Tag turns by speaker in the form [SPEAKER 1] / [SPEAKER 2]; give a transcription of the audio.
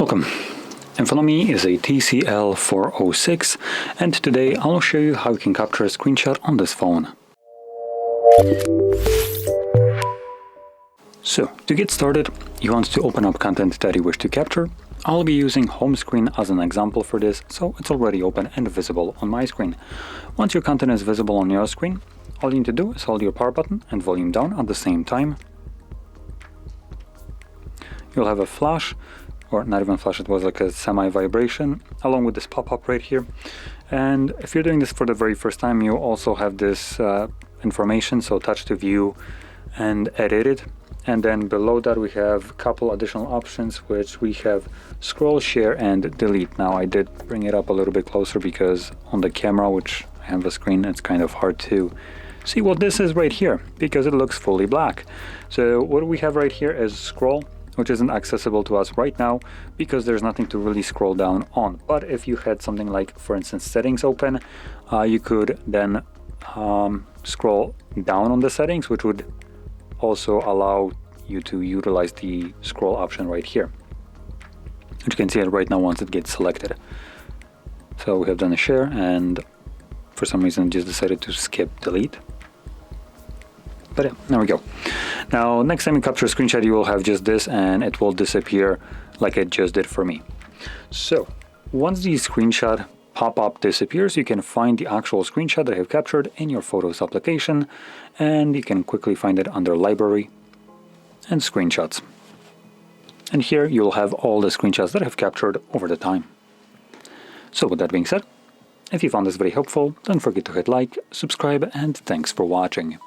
[SPEAKER 1] Welcome. In front of me is a TCL 406, and today I'll show you how you can capture a screenshot on this phone. So, to get started, you want to open up content that you wish to capture. I'll be using home screen as an example for this, so it's already open and visible on my screen. Once your content is visible on your screen, all you need to do is hold your power button and volume down at the same time. You'll have a flash, or not even flash, it was like a semi-vibration, along with this pop-up right here. And if you're doing this for the very first time, you also have this information, so touch to view and edit it. And then below that we have a couple additional options, which we have scroll, share, and delete. Now I did bring it up a little bit closer because on the camera, which I have the screen, it's kind of hard to see what this is right here because it looks fully black. So what we have right here is scroll, which isn't accessible to us right now because there's nothing to really scroll down on. But if you had something like, for instance, settings open, you could then scroll down on the settings, which would also allow you to utilize the scroll option right here. You can see it right now once it gets selected. So we have done a share, and for some reason just decided to skip delete. But yeah, there we go. Now, next time you capture a screenshot, you will have just this, and it will disappear like it just did for me. So, once the screenshot pop-up disappears, you can find the actual screenshot that I have captured in your Photos application, and you can quickly find it under Library and Screenshots. And here you'll have all the screenshots that I've captured over the time. So with that being said, if you found this very helpful, don't forget to hit like, subscribe, and thanks for watching.